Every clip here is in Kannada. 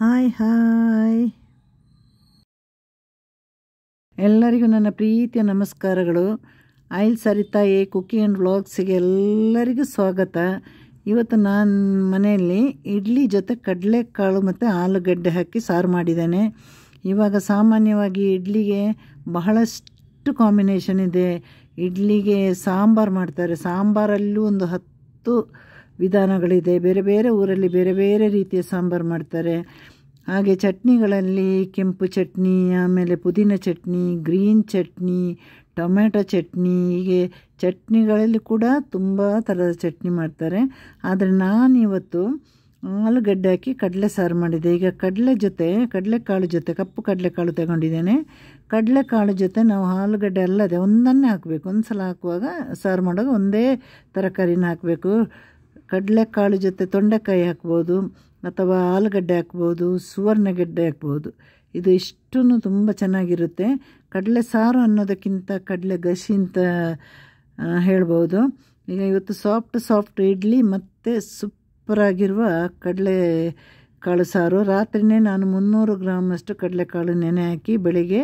ಹಾಯ್ ಹಾಯ್ ಎಲ್ಲರಿಗೂ ನನ್ನ ಪ್ರೀತಿಯ ನಮಸ್ಕಾರಗಳು. ಆಯಿಲ್ ಸರಿತಾ ಕುಕಿಂಗ್ ಆ್ಯಂಡ್ ವ್ಲಾಗ್ಸಿಗೆ ಎಲ್ಲರಿಗೂ ಸ್ವಾಗತ. ಇವತ್ತು ನಾನು ಮನೆಯಲ್ಲಿ ಇಡ್ಲಿ ಜೊತೆ ಕಡಲೆಕಾಳು ಮತ್ತು ಆಲೂಗಡ್ಡೆ ಹಾಕಿ ಸಾರು ಮಾಡಿದ್ದೇನೆ. ಇವಾಗ ಸಾಮಾನ್ಯವಾಗಿ ಇಡ್ಲಿಗೆ ಬಹಳಷ್ಟು ಕಾಂಬಿನೇಷನ್ ಇದೆ. ಇಡ್ಲಿಗೆ ಸಾಂಬಾರು ಮಾಡ್ತಾರೆ, ಸಾಂಬಾರಲ್ಲೂ ಒಂದು 10 ವಿಧಾನಗಳಿದೆ. ಬೇರೆ ಬೇರೆ ಊರಲ್ಲಿ ಬೇರೆ ಬೇರೆ ರೀತಿಯ ಸಾಂಬಾರು ಮಾಡ್ತಾರೆ. ಹಾಗೆ ಚಟ್ನಿಗಳಲ್ಲಿ ಕೆಂಪು ಚಟ್ನಿ, ಆಮೇಲೆ ಪುದೀನ ಚಟ್ನಿ, ಗ್ರೀನ್ ಚಟ್ನಿ, ಟೊಮೆಟೊ ಚಟ್ನಿ, ಹೀಗೆ ಚಟ್ನಿಗಳಲ್ಲಿ ಕೂಡ ತುಂಬ ಥರದ ಚಟ್ನಿ ಮಾಡ್ತಾರೆ. ಆದರೆ ನಾನಿವತ್ತು ಆಲೂಗಡ್ಡೆ ಹಾಕಿ ಕಡಲೆ ಸಾರು ಮಾಡಿದೆ. ಈಗ ಕಡಲೆಕಾಳು ಜೊತೆ ಕಪ್ಪು ಕಡಲೆಕಾಳು ತಗೊಂಡಿದ್ದೇನೆ. ಕಡಲೆಕಾಳು ಜೊತೆ ನಾವು ಆಲೂಗಡ್ಡೆ ಅಲ್ಲದೆ ಒಂದನ್ನೇ ಹಾಕಬೇಕು. ಒಂದು ಸಲ ಹಾಕುವಾಗ ಸಾರು ಮಾಡುವಾಗ ಒಂದೇ ತರಕಾರಿನ ಹಾಕಬೇಕು. ಕಡಲೆಕಾಳು ಜೊತೆ ತೊಂಡೆಕಾಯಿ ಹಾಕ್ಬೋದು, ಅಥವಾ ಆಲೂಗಡ್ಡೆ ಹಾಕ್ಬೋದು, ಸುವರ್ಣಗೆಡ್ಡೆ ಹಾಕ್ಬೋದು. ಇದು ಇಷ್ಟೂ ತುಂಬ ಚೆನ್ನಾಗಿರುತ್ತೆ. ಕಡಲೆ ಸಾರು ಅನ್ನೋದಕ್ಕಿಂತ ಕಡಲೆ ಗಸಿ ಅಂತ ಹೇಳ್ಬೋದು. ಈಗ ಇವತ್ತು ಸಾಫ್ಟ್ ಇಡ್ಲಿ ಮತ್ತು ಸೂಪರಾಗಿರುವ ಕಡಲೆ ಕಾಳು ಸಾರು. ರಾತ್ರಿಯೇ ನಾನು 300 ಗ್ರಾಮಷ್ಟು ಕಡಲೆಕಾಳು ನೆನೆ ಹಾಕಿ ಬೆಳಿಗ್ಗೆ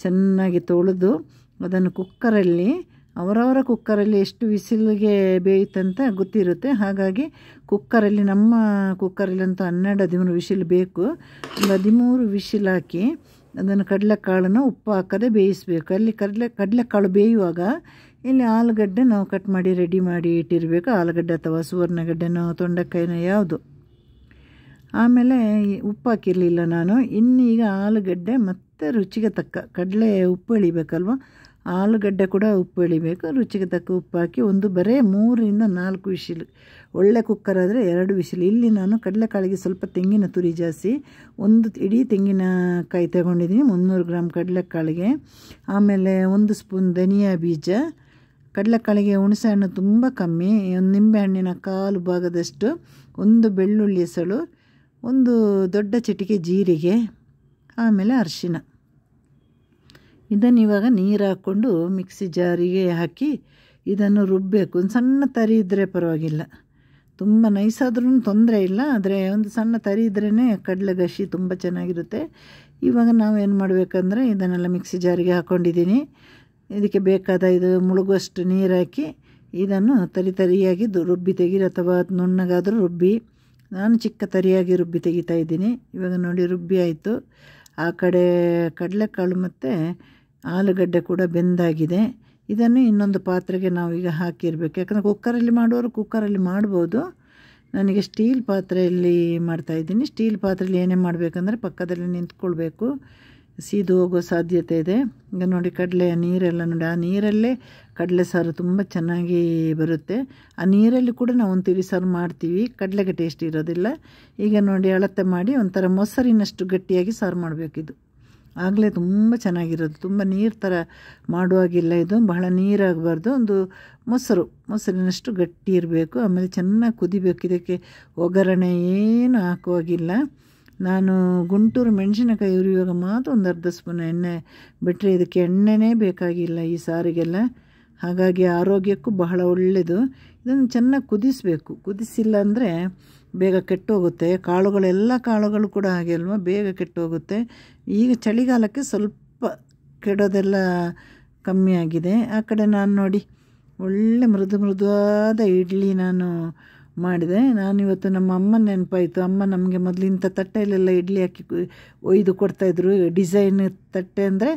ಚೆನ್ನಾಗಿ ತೊಳೆದು ಅದನ್ನು ಕುಕ್ಕರಲ್ಲಿ, ಅವರವರ ಕುಕ್ಕರಲ್ಲಿ ಎಷ್ಟು ವಿಸಿಲ್ಗೆ ಬೇಯುತ್ತಂತ ಗೊತ್ತಿರುತ್ತೆ. ಹಾಗಾಗಿ ಕುಕ್ಕರಲ್ಲಿ, ನಮ್ಮ ಕುಕ್ಕರಲ್ಲಿ ಅಂತೂ 12-13 ವಿಸಿಲ್ ಬೇಕು. 13 ವಿಸಿಲ್ ಹಾಕಿ ಅದನ್ನು ಕಡಲೆಕಾಳನ್ನು ಉಪ್ಪು ಹಾಕದೆ ಬೇಯಿಸಬೇಕು. ಅಲ್ಲಿ ಕಡಲೆಕಾಳು ಬೇಯುವಾಗ ಇಲ್ಲಿ ಆಲೂಗಡ್ಡೆ ನಾವು ಕಟ್ ಮಾಡಿ ರೆಡಿ ಮಾಡಿ ಇಟ್ಟಿರಬೇಕು. ಆಲೂಗಡ್ಡೆ ಅಥವಾ ಸುವರ್ಣಗಡ್ಡೆನೋ ತೊಂಡೆಕಾಯಿನೋ ಯಾವುದು. ಆಮೇಲೆ ಉಪ್ಪು ಹಾಕಿರಲಿಲ್ಲ ನಾನು. ಇನ್ನೀಗ ಆಲೂಗಡ್ಡೆ ಮತ್ತು ರುಚಿಗೆ ತಕ್ಕ ಕಡಲೆ ಉಪ್ಪು ಎಳಿಬೇಕಲ್ವ, ಆಲೂಗಡ್ಡೆ ಕೂಡ ಉಪ್ಪು ಎಳಿಬೇಕು. ರುಚಿಗೆ ತಕ್ಕ ಉಪ್ಪು ಹಾಕಿ ಬರೀ 3-4 ವಿಸಿಲ್. ಒಳ್ಳೆ ಕುಕ್ಕರ್ ಆದರೆ 2 ವಿಸಿಲ್. ಇಲ್ಲಿ ನಾನು ಕಡಲೆಕಾಳಿಗೆ ಸ್ವಲ್ಪ ತೆಂಗಿನ ತುರಿ ಜಾಸ್ತಿ, 1 ಇಡೀ ತೆಂಗಿನಕಾಯಿ ತಗೊಂಡಿದ್ದೀನಿ 300 ಗ್ರಾಮ್ ಕಡಲೆಕಾಳಿಗೆ. ಆಮೇಲೆ 1 ಸ್ಪೂನ್ ಧನಿಯಾ ಬೀಜ. ಕಡಲೆಕಾಳಿಗೆ ಹುಣಸೆ ಹಣ್ಣು ತುಂಬ ಕಮ್ಮಿ, ಒಂದು ನಿಂಬೆಹಣ್ಣಿನ 1/4 ಭಾಗದಷ್ಟು, 1 ಬೆಳ್ಳುಳ್ಳಿ ಎಸಳು, 1 ದೊಡ್ಡ ಚಿಟಿಕೆ ಜೀರಿಗೆ, ಆಮೇಲೆ ಅರಿಶಿನ. ಇದನ್ನು ಇವಾಗ ನೀರು ಹಾಕ್ಕೊಂಡು ಮಿಕ್ಸಿ ಜಾರಿಗೆ ಹಾಕಿ ಇದನ್ನು ರುಬ್ಬಬೇಕು. ಒಂದು ಸಣ್ಣ ತರಿ ಇದ್ದರೆ ಪರವಾಗಿಲ್ಲ, ತುಂಬ ನೈಸಾದ್ರೂ ತೊಂದರೆ ಇಲ್ಲ. ಆದರೆ ಒಂದು ಸಣ್ಣ ತರಿ ಇದ್ರೇ ಕಡಲೆ ಗಸಿ ತುಂಬ ಚೆನ್ನಾಗಿರುತ್ತೆ. ಇವಾಗ ನಾವೇನು ಮಾಡಬೇಕಂದ್ರೆ ಇದನ್ನೆಲ್ಲ ಮಿಕ್ಸಿ ಜಾರಿಗೆ ಹಾಕ್ಕೊಂಡಿದ್ದೀನಿ. ಇದಕ್ಕೆ ಬೇಕಾದ ಇದು ಮುಳುಗುವಷ್ಟು ನೀರು ಹಾಕಿ ಇದನ್ನು ತರಿಯಾಗಿ ರುಬ್ಬಿ ತೆಗೀರಿ, ಅಥವಾ ನುಣ್ಣಗಾದರೂ ರುಬ್ಬಿ. ನಾನು ಚಿಕ್ಕ ತರಿಯಾಗಿ ರುಬ್ಬಿ ತೆಗಿತಾ ಇದ್ದೀನಿ. ಇವಾಗ ನೋಡಿ ರುಬ್ಬಿ ಆಯಿತು. ಆ ಕಡೆ ಕಡಲೆಕಾಳು ಮತ್ತು ಆಲೂಗಡ್ಡೆ ಕೂಡ ಬೆಂದಾಗಿದೆ. ಇದನ್ನು ಇನ್ನೊಂದು ಪಾತ್ರೆಗೆ ನಾವೀಗ ಹಾಕಿರಬೇಕು. ಯಾಕಂದರೆ ಕುಕ್ಕರಲ್ಲಿ ಮಾಡುವವರು ಕುಕ್ಕರಲ್ಲಿ ಮಾಡ್ಬೋದು. ನನಗೆ ಸ್ಟೀಲ್ ಪಾತ್ರೆಯಲ್ಲಿ ಮಾಡ್ತಾಯಿದ್ದೀನಿ. ಸ್ಟೀಲ್ ಪಾತ್ರೆಯಲ್ಲಿ ಏನೇ ಮಾಡಬೇಕಂದ್ರೆ ಪಕ್ಕದಲ್ಲಿ ನಿಂತ್ಕೊಳ್ಬೇಕು, ಸೀದು ಹೋಗೋ ಸಾಧ್ಯತೆ ಇದೆ. ಈಗ ನೋಡಿ ಕಡಲೆಯ ನೀರೆಲ್ಲ ನೋಡಿ, ಆ ನೀರಲ್ಲೇ ಕಡಲೆ ಸಾರು ತುಂಬ ಚೆನ್ನಾಗಿ ಬರುತ್ತೆ. ಆ ನೀರಲ್ಲಿ ಕೂಡ ನಾವು ಒಂದು ತಿಳಿಸಾರು ಮಾಡ್ತೀವಿ, ಕಡಲೆಗೆ ಟೇಸ್ಟ್ ಇರೋದಿಲ್ಲ. ಈಗ ನೋಡಿ ಅಳತೆ ಮಾಡಿ ಒಂಥರ ಮೊಸರಿನಷ್ಟು ಗಟ್ಟಿಯಾಗಿ ಸಾರು ಮಾಡಬೇಕಿದು, ಆಗಲೇ ತುಂಬ ಚೆನ್ನಾಗಿರೋದು. ತುಂಬ ನೀರು ಥರ ಮಾಡುವಾಗಿಲ್ಲ, ಇದು ಬಹಳ ನೀರಾಗಬಾರ್ದು. ಒಂದು ಮೊಸರಿನಷ್ಟು ಗಟ್ಟಿ ಇರಬೇಕು. ಆಮೇಲೆ ಚೆನ್ನಾಗಿ ಕುದಿಬೇಕು. ಇದಕ್ಕೆ ಒಗ್ಗರಣೆ ಏನು ಹಾಕುವಾಗಿಲ್ಲ. ನಾನು ಗುಂಟೂರು ಮೆಣಸಿನಕಾಯಿ ಉರಿಯುವಾಗ ಮಾತ್ರ ಒಂದು 1/2 ಸ್ಪೂನ್ ಎಣ್ಣೆ ಬಿಟ್ಟರೆ, ಇದಕ್ಕೆ ಎಣ್ಣೆನೇ ಬೇಕಾಗಿಲ್ಲ ಈ ಸಾರಿಗೆಲ್ಲ. ಹಾಗಾಗಿ ಆರೋಗ್ಯಕ್ಕೂ ಬಹಳ ಒಳ್ಳೆಯದು. ಇದನ್ನು ಚೆನ್ನಾಗಿ ಕುದಿಸಬೇಕು. ಕುದಿಸಿಲ್ಲ ಅಂದರೆ ಬೇಗ ಕೆಟ್ಟೋಗುತ್ತೆ. ಎಲ್ಲ ಕಾಳುಗಳು ಕೂಡ ಹಾಗೆ ಅಲ್ವಾ, ಬೇಗ ಕೆಟ್ಟೋಗುತ್ತೆ. ಈಗ ಚಳಿಗಾಲಕ್ಕೆ ಸ್ವಲ್ಪ ಕೆಡೋದೆಲ್ಲ ಕಮ್ಮಿ ಆಗಿದೆ. ಆ ಕಡೆ ನಾನು ನೋಡಿ ಒಳ್ಳೆ ಮೃದುವಾದ ಇಡ್ಲಿ ನಾನು ಮಾಡಿದೆ. ನಾನಿವತ್ತು ನಮ್ಮ ಅಮ್ಮನ ನೆನಪಾಯಿತು. ಅಮ್ಮ ನಮಗೆ ಮೊದಲು ಇಂಥ ತಟ್ಟೆಯಲ್ಲೆಲ್ಲ ಇಡ್ಲಿ ಹಾಕಿ ಒಯ್ದು ಕೊಡ್ತಾಯಿದ್ರು. ಡಿಸೈನ್ ತಟ್ಟೆ ಅಂದರೆ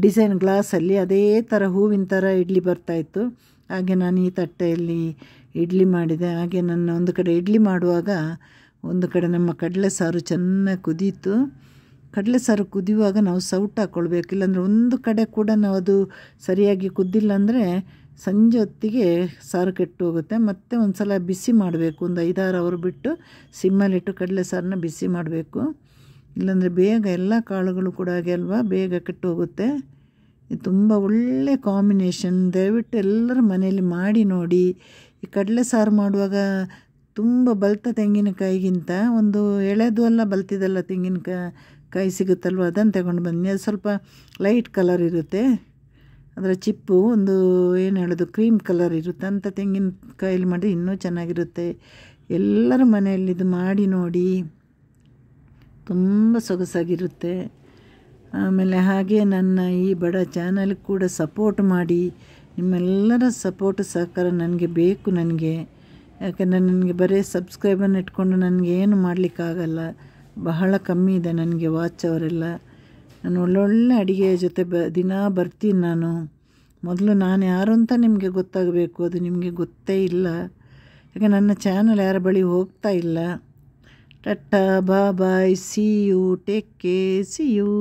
ಡಿಸೈನ್ ಗ್ಲಾಸಲ್ಲಿ ಅದೇ ಥರ ಹೂವಿನ ಥರ ಇಡ್ಲಿ ಬರ್ತಾಯಿತ್ತು. ಹಾಗೆ ನಾನು ಈ ತಟ್ಟೆಯಲ್ಲಿ ಇಡ್ಲಿ ಮಾಡಿದೆ. ಹಾಗೆ ನನ್ನ ಒಂದು ಕಡೆ ಇಡ್ಲಿ ಮಾಡುವಾಗ ಒಂದು ಕಡೆ ನಮ್ಮ ಕಡಲೆ ಸಾರು ಚೆನ್ನಾಗಿ ಕುದೀತು. ಕಡಲೆ ಸಾರು ಕುದಿಯುವಾಗ ನಾವು ಸೌಟ್ ಹಾಕ್ಕೊಳ್ಬೇಕು, ಇಲ್ಲಾಂದರೆ ಒಂದು ಕಡೆ ಕೂಡ ನಾವು ಅದು ಸರಿಯಾಗಿ ಕುದ್ದಿಲ್ಲ ಅಂದರೆ ಸಂಜೆ ಹೊತ್ತಿಗೆ ಸಾರು ಕೆಟ್ಟು ಹೋಗುತ್ತೆ. ಮತ್ತು ಒಂದು ಸಲ ಬಿಸಿ ಮಾಡಬೇಕು, ಒಂದು 5-6 ಅವರ್ ಬಿಟ್ಟು ಸಿಮ್ಮಲ್ಲಿಟ್ಟು ಕಡಲೆ ಸಾರನ್ನ ಬಿಸಿ ಮಾಡಬೇಕು. ಇಲ್ಲಾಂದರೆ ಬೇಗ ಎಲ್ಲ ಕಾಳುಗಳು ಕೂಡ ಹಾಗೆ ಅಲ್ವಾ, ಬೇಗ ಕೆಟ್ಟು ಹೋಗುತ್ತೆ. ಇದು ತುಂಬ ಒಳ್ಳೆ ಕಾಂಬಿನೇಷನ್. ದಯವಿಟ್ಟು ಎಲ್ಲರ ಮನೆಯಲ್ಲಿ ಮಾಡಿ ನೋಡಿ. ಈ ಕಡಲೆ ಸಾರು ಮಾಡುವಾಗ ತುಂಬ ಬಲ್ತ ತೆಂಗಿನಕಾಯಿಗಿಂತ ಒಂದು ಎಳೆದು ಅಲ್ಲ ಬಲ್ತಿದೆಲ್ಲ ತೆಂಗಿನಕಾಯಿ ಸಿಗುತ್ತಲ್ವ, ಅದನ್ನು ತಗೊಂಡು ಬನ್ನಿ. ಅದು ಸ್ವಲ್ಪ ಲೈಟ್ ಕಲರ್ ಇರುತ್ತೆ, ಅದರ ಚಿಪ್ಪು ಒಂದು ಏನು ಹೇಳೋದು ಕ್ರೀಮ್ ಕಲರ್ ಇರುತ್ತೆ. ಅಂಥ ತೆಂಗಿನಕಾಯಲ್ಲಿ ಮಾಡಿ ಇನ್ನೂ ಚೆನ್ನಾಗಿರುತ್ತೆ. ಎಲ್ಲರ ಮನೆಯಲ್ಲಿ ಇದು ಮಾಡಿ ನೋಡಿ. ತುಂಬ ಸೊಗಸಾಗಿರುತ್ತೆ. ಆಮೇಲೆ ಹಾಗೆ ನನ್ನ ಈ ಬಡ ಚಾನಲ್ಗೆ ಕೂಡ ಸಪೋರ್ಟ್ ಮಾಡಿ. ನಿಮ್ಮೆಲ್ಲರ ಸಪೋರ್ಟ್ ಸಹಕಾರ ನನಗೆ ಬೇಕು. ಯಾಕಂದರೆ ನನಗೆ ಬರೀ ಸಬ್ಸ್ಕ್ರೈಬನ್ನು ಇಟ್ಕೊಂಡು ನನಗೇನು ಮಾಡಲಿಕ್ಕಾಗಲ್ಲ. ಬಹಳ ಕಮ್ಮಿ ಇದೆ ನನಗೆ ವಾಚ್ ಅವರೆಲ್ಲ. ನಾನು ಒಳ್ಳೊಳ್ಳೆ ಅಡುಗೆಯ ಜೊತೆ ದಿನ ಬರ್ತೀನಿ ನಾನು. ಮೊದಲು ನಾನು ಯಾರು ಅಂತ ನಿಮಗೆ ಗೊತ್ತಾಗಬೇಕು, ಅದು ನಿಮಗೆ ಗೊತ್ತೇ ಇಲ್ಲ. ಯಾಕೆ ನನ್ನ ಚಾನಲ್ ಯಾರ ಬಳಿ ಹೋಗ್ತಾ ಇಲ್ಲ. Tata bye, see you, take care, see you.